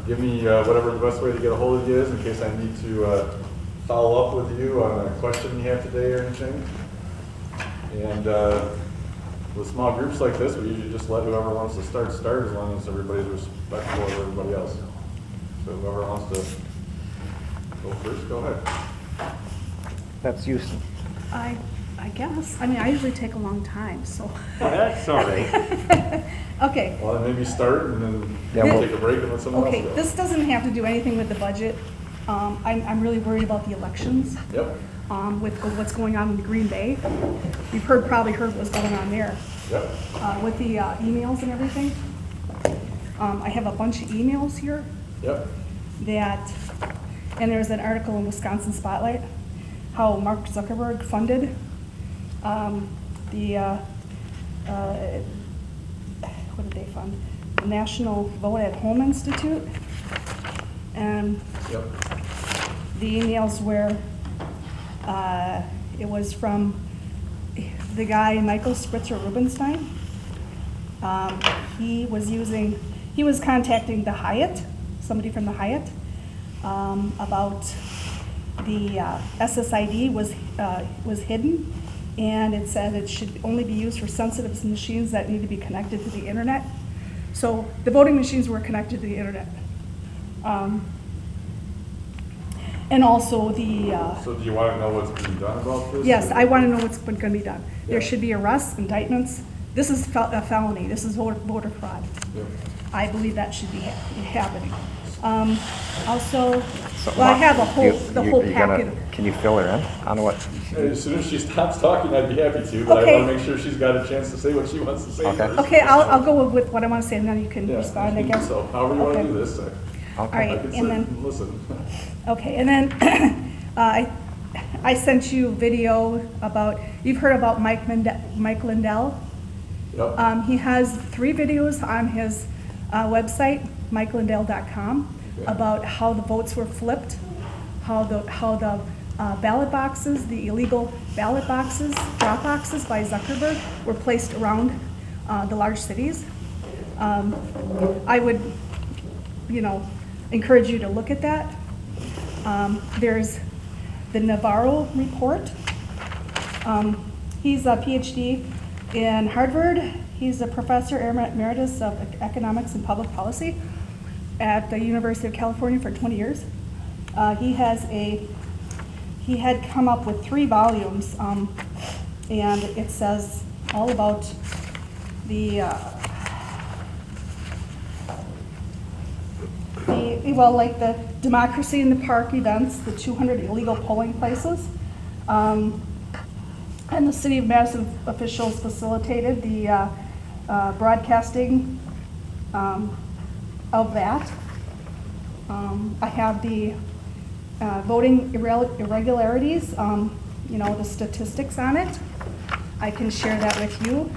give me whatever the best way to get a hold of you is in case I need to follow up with you on a question you have today or anything. And with small groups like this, we usually just let whoever wants to start as long as everybody's respectful of everybody else. So whoever wants to go first, go ahead. That's Houston. I guess. I mean, I usually take a long time, so. That's all right. Okay. Well, then maybe start and then we'll take a break and let someone Okay, else go. this doesn't have to do anything with the budget. I'm really worried about the elections. Yep. With what's going on in Green Bay. You've probably heard what's going on there. Yep. With the emails and everything. I have a bunch of emails here Yep. and there's an article in Wisconsin Spotlight, how Mark Zuckerberg funded what did they fund? The National Vote at Home Institute. And Yep. the emails where it was from the guy Michael Spritzer Rubenstein. He was contacting the Hyatt, somebody from the Hyatt, about the SSID was hidden, and it said it should only be used for sensitive machines that need to be connected to the internet. So the voting machines were connected to the internet. And also the... So do you want to know what's being done about this? Yes, I want to know what's going to be done. There Yeah. should be arrests, indictments. This is a felony. This is voter fraud. Yep. I believe that should be happening. Also, So, well, I Mark, have the whole you packet. Can you fill her in on what? As soon as she stops talking, I'd be happy to, but Okay. I want to make sure she's got a chance to say what she wants to say Okay. first. Okay, I'll go with what I want to say, and then you can Yeah, respond, I guess. So however you want to Okay. do this, Okay. All right, I can sit and then, and listen. okay, and then I sent you video about, you've heard about Mike Lindell? Yep. He has 3 videos on his website, mikelindell.com, Okay. about how the votes were flipped, how the ballot boxes, the illegal ballot boxes, drop boxes by Zuckerberg were placed around the large cities. I would, encourage you to look at that. There's the Navarro report. He's a PhD in Harvard. He's a professor emeritus of economics and public policy at the University of California for 20 years. He had come up with 3 volumes, and it says all about like the democracy in the park events, the 200 illegal polling places, and the city of Madison officials facilitated the broadcasting of that. I have the voting irregularities, the statistics on it. I can share that with you.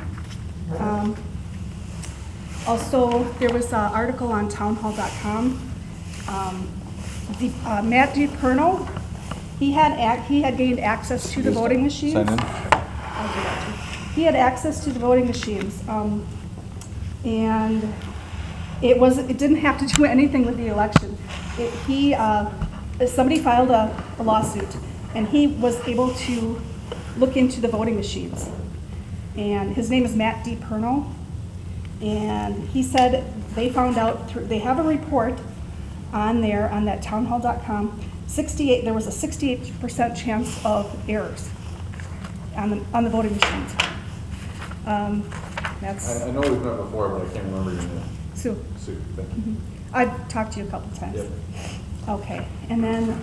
Also, there was an article on townhall.com. Matt DiPerno, he had gained access to the voting machines. Sign in. I'll do that too. He had access to the voting machines, and it didn't have to do anything with the election. Somebody filed a lawsuit, and he was able to look into the voting machines. And his name is Matt DiPerno, and he said they found out they have a report on there on that townhall.com. There was a 68% chance of errors on the voting machines. That's I know we've met before, but I can't remember your name. Sue. Sue, thank you. I've talked to you a couple times. Yep. Okay, and then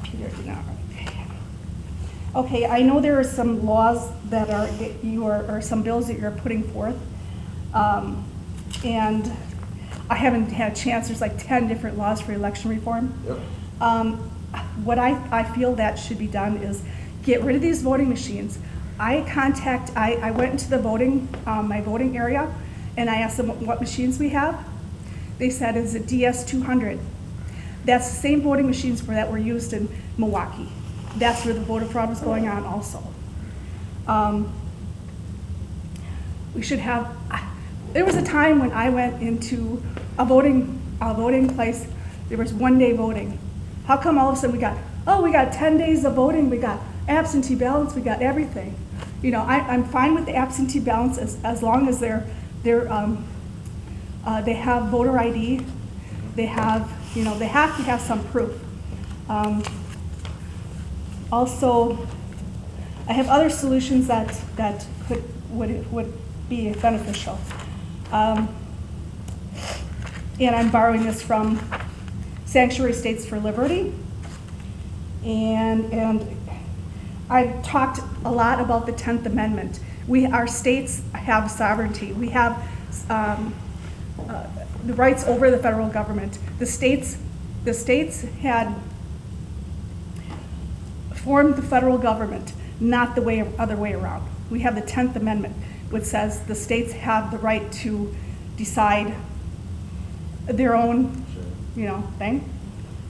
Peter, no. Okay, I know there are some laws that or some bills that you're putting forth, and I haven't had a chance. There's like 10 different laws for election reform. Yep. What I feel that should be done is get rid of these voting machines. I went into the my voting area, and I asked them what machines we have. They said it's a DS200. That's the same voting machines that were used in Milwaukee. That's where the voter fraud was going on also. We should have, there was a time when I went into a voting place, there was 1 day voting. How come all of a sudden we got 10 days of voting, we got absentee ballots, we got everything? You know, I'm fine with the absentee ballots as long as they have voter ID, they have, you know, they have to have some proof. Also, I have other solutions that would be beneficial. And I'm borrowing this from Sanctuary States for Liberty. And I've talked a lot about the 10th Amendment. Our states have sovereignty. We have the rights over the federal government. The states had formed the federal government, not the other way around. We have the 10th Amendment, which says the states have the right to decide their own, you know, thing.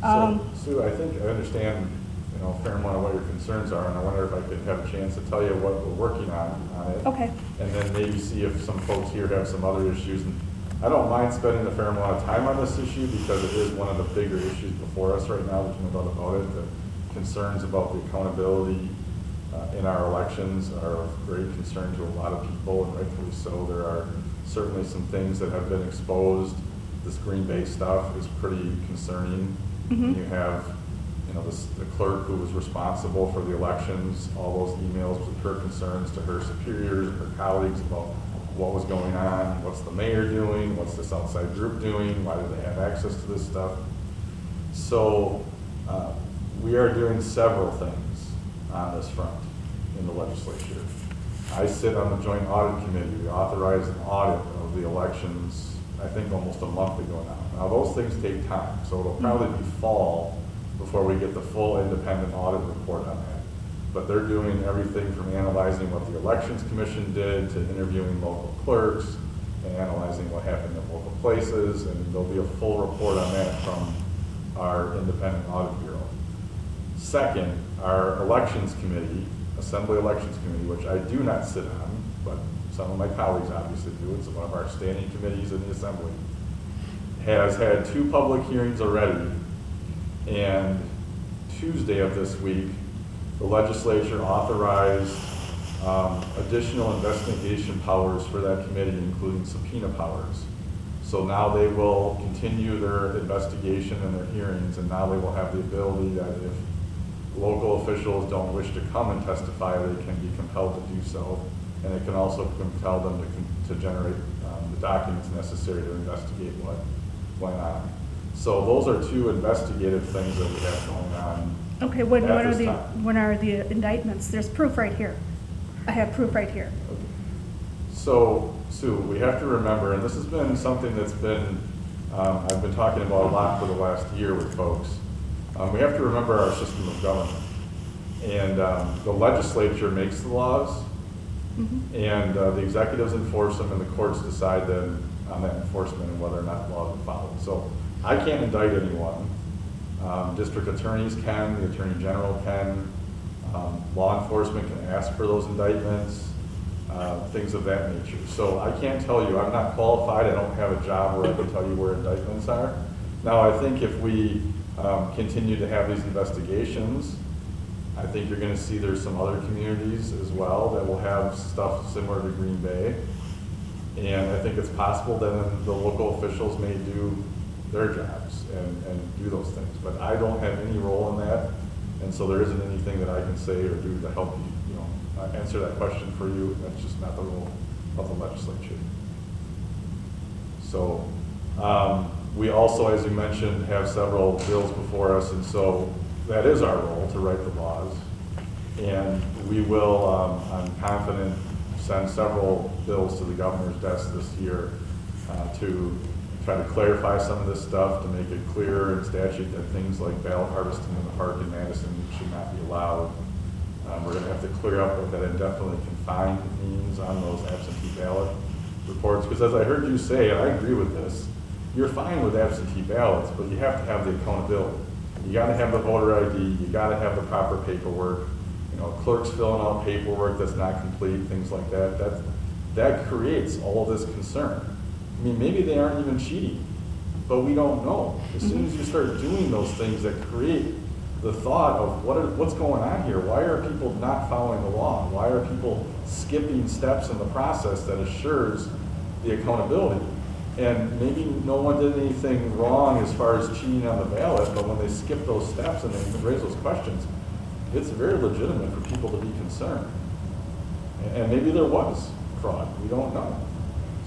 So, Sue, I think I understand, you know, a fair amount of what your concerns are, and I wonder if I could have a chance to tell you what we're working on it. Okay. And then maybe see if some folks here have some other issues. And I don't mind spending a fair amount of time on this issue because it is one of the bigger issues before us right now. There's no doubt about it. The concerns about the accountability in our elections are of great concern to a lot of people, and rightfully so. There are certainly some things that have been exposed. This Green Bay stuff is pretty concerning. Mm-hmm. You have, you know, the clerk who was responsible for the elections, all those emails with her concerns to her superiors and her colleagues about what was going on, what's the mayor doing, what's this outside group doing, why do they have access to this stuff. So we are doing several things on this front in the legislature. I sit on the Joint Audit Committee. We authorized an audit of the elections, I think almost a month ago now. Now those things take time, so it'll probably be fall before we get the full independent audit report on that. But they're doing everything from analyzing what the Elections Commission did to interviewing local clerks and analyzing what happened in local places, and there'll be a full report on that from our independent audit bureau. Second, our Elections Committee, Assembly Elections Committee, which I do not sit on, but some of my colleagues obviously do. It's one of our standing committees in the Assembly. Has had 2 public hearings already, and Tuesday of this week, the legislature authorized additional investigation powers for that committee, including subpoena powers. So now they will continue their investigation and their hearings, and now they will have the ability that if local officials don't wish to come and testify, they can be compelled to do so. And it can also compel them to generate the documents necessary to investigate what went on. So those are 2 investigative things that we have going on. Okay, when are the indictments? There's proof right here. I have proof right here. Okay. So, Sue, we have to remember, and this has been something that's been, I've been talking about a lot for the last year with folks. We have to remember our system of government. And the legislature makes the laws, mm-hmm. and the executives enforce them, and the courts decide then on that enforcement and whether or not laws are followed. So I can't indict anyone. District attorneys can, the attorney general can, law enforcement can ask for those indictments, things of that nature. So I can't tell you, I'm not qualified, I don't have a job where I can tell you where indictments are. Now I think if we continue to have these investigations, I think you're going to see there's some other communities as well that will have stuff similar to Green Bay. And I think it's possible that the local officials may do their jobs and do those things. But I don't have any role in that, and so there isn't anything that I can say or do to help you, answer that question for you. That's just not the role of the legislature. So we also, as you mentioned, have several bills before us, and so that is our role to write the laws. And we will, I'm confident, send several bills to the governor's desk this year to try to clarify some of this stuff, to make it clear in statute that things like ballot harvesting in the park in Madison should not be allowed. We're going to have to clear up what that indefinitely confined means on those absentee ballot reports, because as I heard you say, and I agree with this, you're fine with absentee ballots, but you have to have the accountability. You got to have the voter ID, you got to have the proper paperwork. Clerks filling out paperwork that's not complete, things like that. That creates all of this concern. I mean, maybe they aren't even cheating. but we don't know. As soon as you start doing those things that create the thought of what's going on here? Why are people not following the law? Why are people skipping steps in the process that assures the accountability? And maybe no one did anything wrong as far as cheating on the ballot, but when they skip those steps and they raise those questions, it's very legitimate for people to be concerned. And maybe there was fraud, we don't know.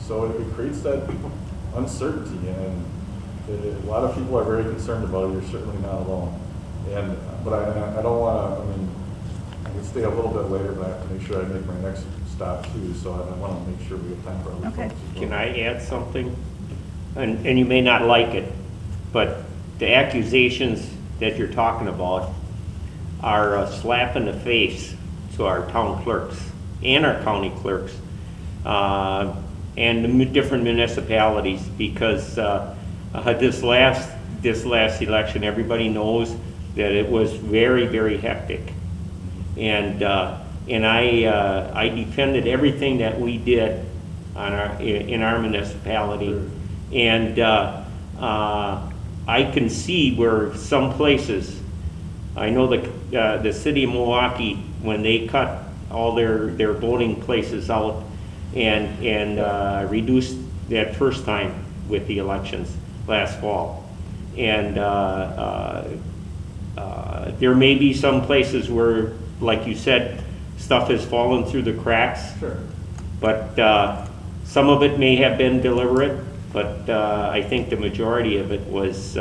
So it creates that uncertainty, and a lot of people are very concerned about it. You're certainly not alone. But I don't want to, I mean, I can stay a little bit later, but I have to make sure I make my next stop too, so I want to make sure we have time for other Okay. folks as well. Can I add something? And you may not like it, but the accusations that you're talking about are a slap in the face to our town clerks and our county clerks and the different municipalities, because this last election, everybody knows that it was very, very hectic, and I defended everything that we did in our municipality, and I can see where some places, I know the city of Milwaukee, when they cut all their voting places out and reduced that first time with the elections last fall, and there may be some places where, like you said, stuff has fallen through the cracks. Sure. But some of it may have been deliberate, but I think the majority of it was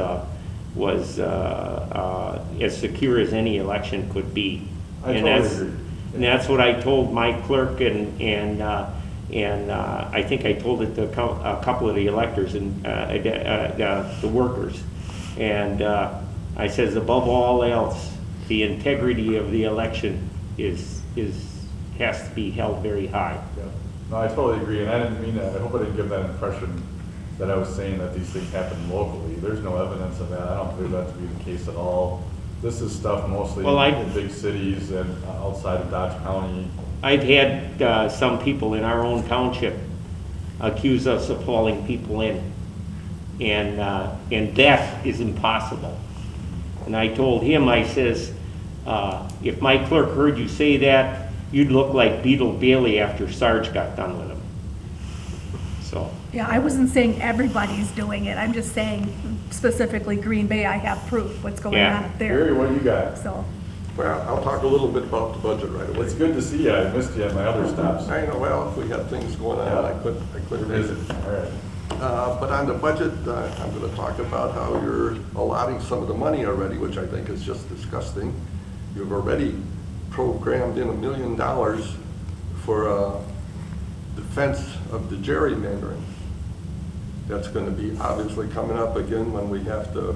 as secure as any election could be. I And totally that's agree. and that's what I told my clerk, and I think I told it to a couple of the electors and the workers. And I says, above all else, the integrity of the election has to be held very high. Yeah. No, I totally agree, and I didn't mean that. I hope I didn't give that impression that I was saying that these things happen locally. There's no evidence of that. I don't believe that to be the case at all. This is stuff mostly in big cities and outside of Dodge County. I've had some people in our own township accuse us of hauling people in, and that is impossible. And I told him, I says, if my clerk heard you say that, you'd look like Beetle Bailey after Sarge got done with him. So. Yeah, I wasn't saying everybody's doing it. I'm just saying specifically Green Bay, I have proof what's going Yeah. on up Gary, there. what do you got? So, Well, I'll talk a little bit about the budget right away. It's good to see you. I missed you at my other stops. I know, well, if we had things going on, I couldn't You're visit. busy. All right. But on the budget, I'm going to talk about how you're allotting some of the money already, which I think is just disgusting. You've already programmed in $1 million for defense of the gerrymandering. That's going to be obviously coming up again when we have to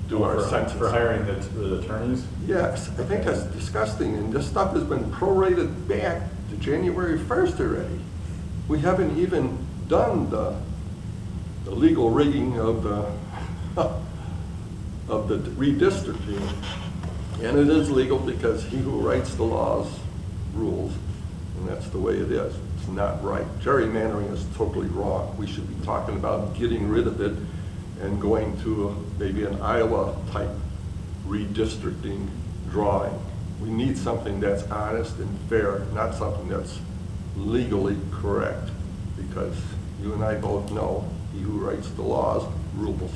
do our census. For hiring the attorneys? Yes, I think that's disgusting, and this stuff has been prorated back to January 1st already. We haven't even done the legal rigging of the of the redistricting, and it is legal because he who writes the laws rules, and that's the way it is. It's not right. Gerrymandering is totally wrong. We should be talking about getting rid of it and going to maybe an Iowa-type redistricting drawing. We need something that's honest and fair, not something that's legally correct, because you and I both know he who writes the laws rules.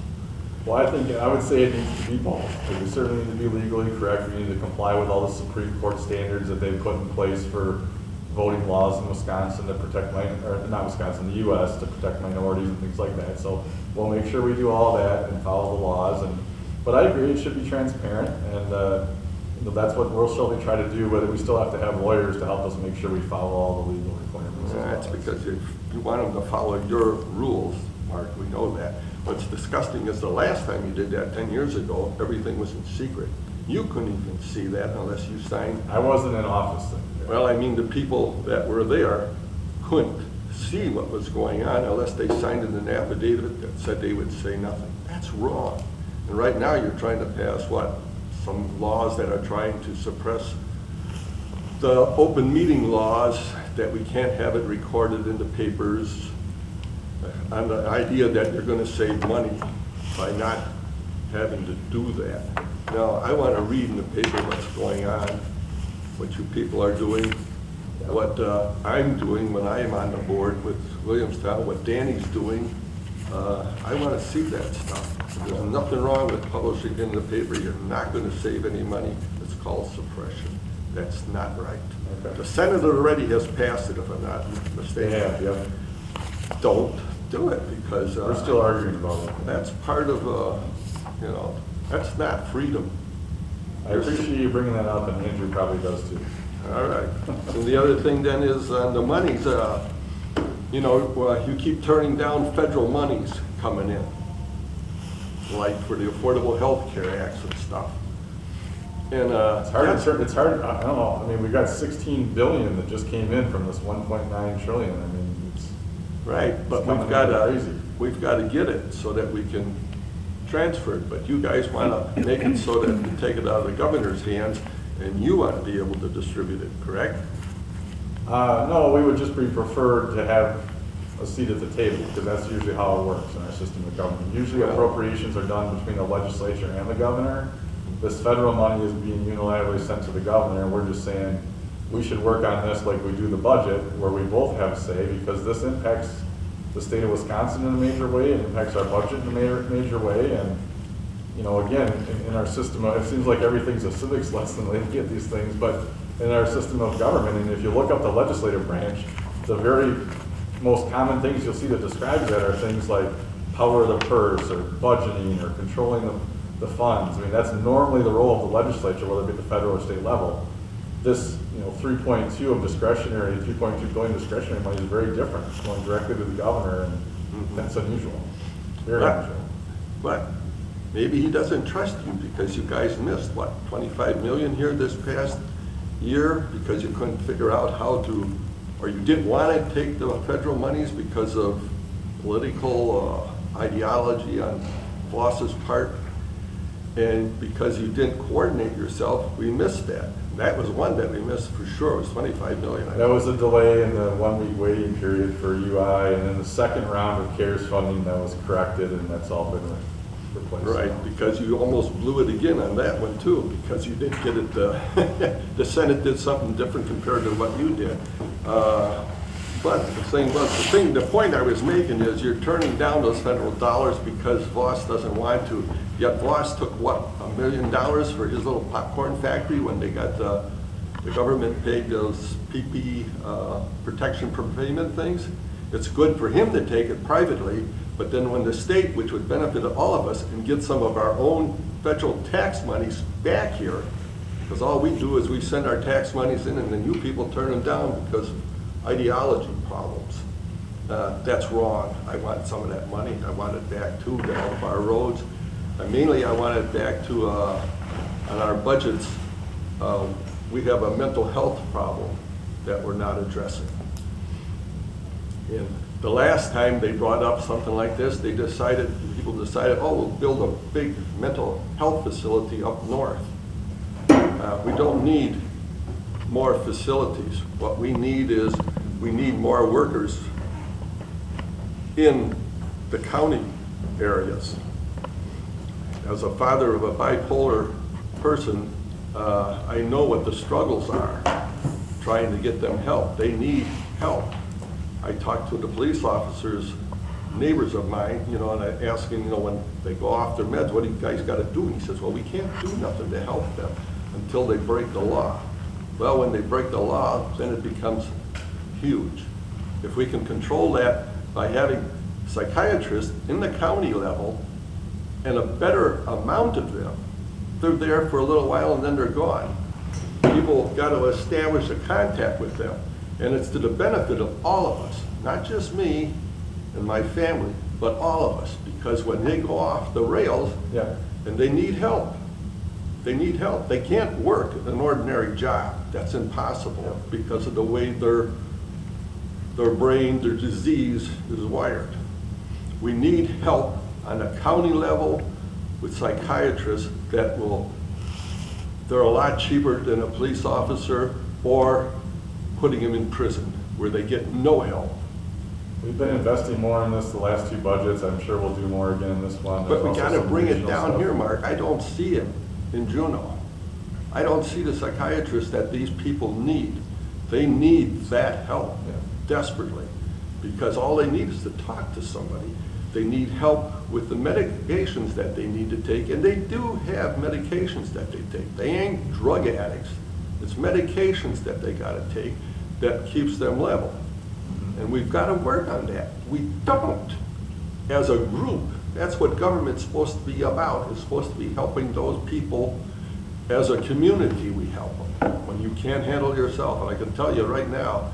Well, I would say it needs to be both. We certainly need to be legally correct. We need to comply with all the Supreme Court standards that they've put in place for voting laws in Wisconsin to protect the U.S. to protect minorities and things like that. So we'll make sure we do all that and follow the laws. But I agree, it should be transparent, and that's what we'll surely try to do. Whether we still have to have lawyers to help us make sure we follow all the legal requirements. That's because if you want them to follow your rules, Mark, we know that. What's disgusting is the last time you did that 10 years ago, everything was in secret. You couldn't even see that unless you signed. I wasn't in office then. Well, I mean, the people that were there couldn't see what was going on unless they signed an affidavit that said they would say nothing. That's wrong. And right now you're trying to pass what? Some laws that are trying to suppress the open meeting laws, that we can't have it recorded in the papers, on the idea that you're going to save money. by not having to do that. Now, I want to read in the paper what's going on, what you people are doing, what I'm doing when I am on the board with Williamstown, what Danny's doing. I want to see that stuff. There's nothing wrong with publishing in the paper. You're not going to save any money. It's called suppression. That's not right. Okay. The Senate already has passed it, if I'm not mistaken. Yeah. Don't do it, because We're still arguing about it. that's part of, that's not freedom. I appreciate you bringing that up, and Andrew probably does too. All right. And the other thing then is on the monies, you keep turning down federal monies coming in, like for the Affordable Health Care Acts and stuff. And It's hard, I don't know, I mean, we got 16 billion that just came in from this 1.9 trillion, I mean, it's. right, but It's coming crazy. we've got to get it so that we can transfer it. But you guys want to make it so that you take it out of the governor's hands, and you want to be able to distribute it, correct? No, we would just be preferred to have a seat at the table, because that's usually how it works in our system of government. Usually Well- appropriations are done between the legislature and the governor. This federal money is being unilaterally sent to the governor, and we're just saying, we should work on this like we do the budget, where we both have a say, because this impacts the state of Wisconsin in a major way, it impacts our budget in a major way, and, again, in our system, it seems like everything's a civics lesson, they get these things, but in our system of government, and if you look up the legislative branch, the very most common things you'll see that describes that are things like power of the purse, or budgeting, or controlling the funds. I mean, that's normally the role of the legislature, whether it be at the federal or state level. This, 3.2 of discretionary, 3.2 billion discretionary money is very different. It's going directly to the governor, and that's unusual, very unusual. But maybe he doesn't trust you because you guys missed, 25 million here this past year because you couldn't figure out how to, or you didn't want to take the federal monies because of political ideology on Voss's part. And because you didn't coordinate yourself, we missed that. That was one that we missed for sure. It was 25 million. That was a delay in the 1 week waiting period for UI, and then the second round of CARES funding that was corrected, and that's all been replaced. Right, because you almost blew it again on that one too, because you didn't get it, the Senate did something different compared to what you did. But the point I was making is you're turning down those federal dollars because Voss doesn't want to. Yet Voss took, $1 million for his little popcorn factory when they got, the government paid those PP protection for payment things. It's good for him to take it privately, but then when the state, which would benefit all of us, and get some of our own federal tax monies back here, because all we do is we send our tax monies in and then you people turn them down because of ideology problems. That's wrong. I want some of that money. I want it back too to help our roads. And mainly I want it back to, on our budgets, we have a mental health problem that we're not addressing. And the last time they brought up something like this, people decided, oh, we'll build a big mental health facility up north. We don't need more facilities. What we need is, we need more workers in the county areas. As a father of a bipolar person, I know what the struggles are trying to get them help. They need help. I talked to the police officers, neighbors of mine, and I ask him, when they go off their meds, what do you guys got to do? And he says, well, we can't do nothing to help them until they break the law. Well, when they break the law, then it becomes huge. If we can control that by having psychiatrists in the county level and a better amount of them, they're there for a little while and then they're gone. People have got to establish a contact with them. And it's to the benefit of all of us, not just me and my family, but all of us. Because when they go off the rails, and they need help, they can't work an ordinary job. That's impossible because of the way their brain, their disease is wired. We need help on a county level with psychiatrists they're a lot cheaper than a police officer or putting them in prison where they get no help. We've been investing more in this the last two budgets. I'm sure we'll do more again in this one. But we There's also gotta some bring it regional down stuff. here, Mark. I don't see it in Juneau. I don't see the psychiatrist that these people need. They need that help Yeah. desperately, because all they need is to talk to somebody. They need help with the medications that they need to take, and they do have medications that they take. They ain't drug addicts. It's medications that they gotta take that keeps them level. And we've gotta work on that. We don't, as a group. That's what government's supposed to be about. It's supposed to be helping those people. As a community, we help them. When you can't handle yourself, and I can tell you right now,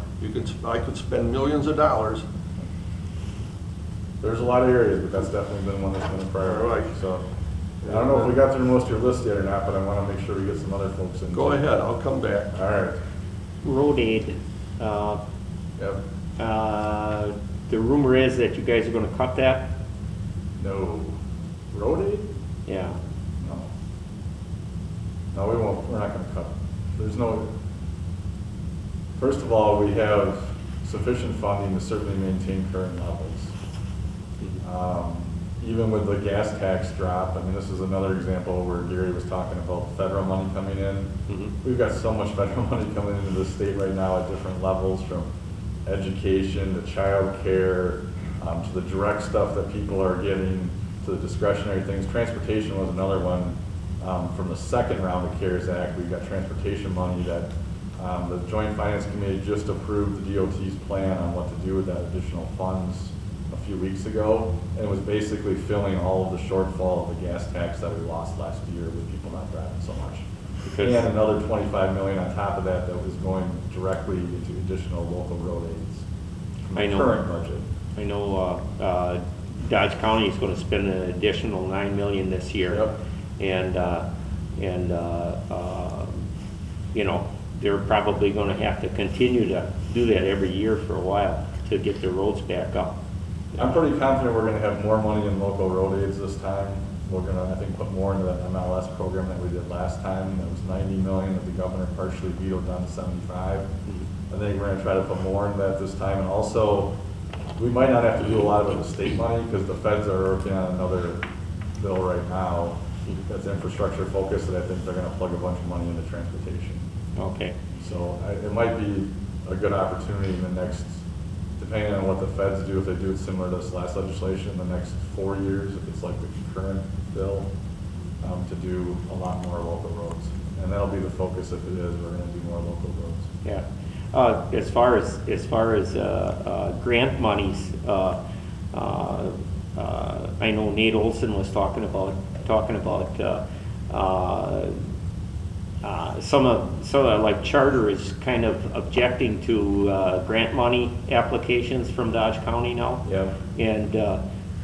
I could spend millions of dollars. There's a lot of areas, but that's definitely been one that's been a priority. Right. So, I don't know if we got through most of your list yet or not, but I want to make sure we get some other folks in. Go ahead, I'll come back. All right. Road aid, Yep. the rumor is that you guys are gonna cut that? No. Road aid? Yeah. No. No, we won't. We're not going to cut. There's no. First of all, we have sufficient funding to certainly maintain current levels. Even with the gas tax drop, I mean, this is another example where Gary was talking about federal money coming in. Mhm. We've got so much federal money coming into the state right now at different levels, from education to child care, to the direct stuff that people are getting, to the discretionary things. Transportation was another one. From the second round of CARES Act, we've got transportation money that the Joint Finance Committee just approved the DOT's plan on what to do with that additional funds a few weeks ago, and it was basically filling all of the shortfall of the gas tax that we lost last year with people not driving so much. Because- And another 25 million on top of that that was going directly into additional local road aids from I the know. current budget. I know Dodge County is gonna spend an additional $9 million this year. Yep. And you know, they're probably gonna have to continue to do that every year for a while to get their roads back up. I'm pretty confident we're gonna have more money in local road aids this time. We're gonna, I think, put more into that MLS program that we did last time. That was 90 million that the governor partially vetoed down to 75. I think we're gonna try to put more into that this time. And also, we might not have to do a lot of it with state money, because the feds are working on another bill right now that's infrastructure focused, and I think they're gonna plug a bunch of money into transportation. Okay. So it might be a good opportunity in the next, depending on what the feds do, if they do it similar to this last legislation, in the next 4 years, if it's like the current bill, to do a lot more local roads. And that'll be the focus. If it is, we're gonna do more local roads. Yeah. As far as grant monies, I know Nate Olson was talking about some of like Charter is kind of objecting to grant money applications from Dodge County now. Yeah. And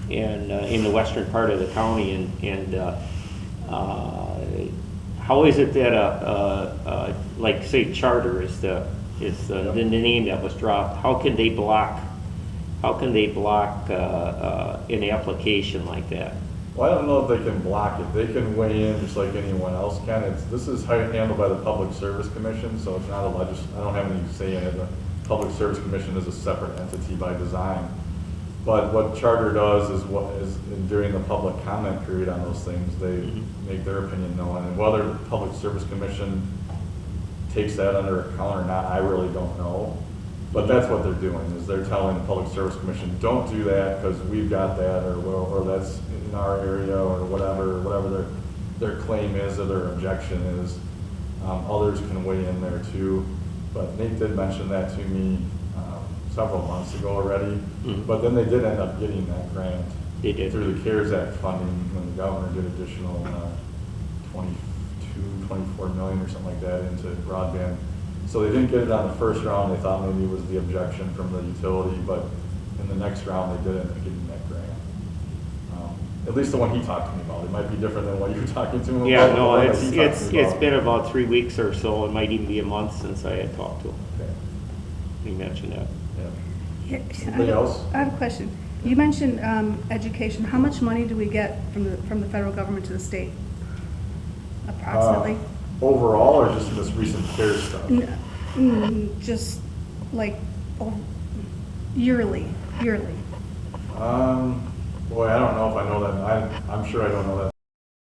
in the western part of the county, and how is it that like say Charter is the name that was dropped? How can they block an application like that? Well, I don't know if they can block it. They can weigh in just like anyone else can. This is handled by the Public Service Commission, so it's not I don't have any say in it. The Public Service Commission is a separate entity by design. But what Charter does is during the public comment period on those things, they make their opinion known. And whether the Public Service Commission takes that under account or not, I really don't know. But that's what they're doing, is they're telling the Public Service Commission, don't do that because we've got that, or that's in our area, or whatever their claim is or their objection is. Others can weigh in there too. But Nate did mention that to me several months ago already. But then they did end up getting that grant. They did. Through the CARES Act funding, when the governor did additional 24 million or something like that into broadband. So they didn't get it on the first round. They thought maybe it was the objection from the utility, but in the next round they did end up getting that grant. At least the one he talked to me about. It might be different than what you were talking to him about. Yeah, no, the one that he talked to me it's about. been about 3 weeks or so. It might even be a month since I had talked to him. Okay. He mentioned that. Yeah. Yeah, Anybody else? I have a question. You mentioned education. How much money do we get from the federal government to the state? Approximately? Overall, or just in this recent CARES stuff? Just like yearly. yearly? Boy, I don't know if I know that. I'm sure I don't know that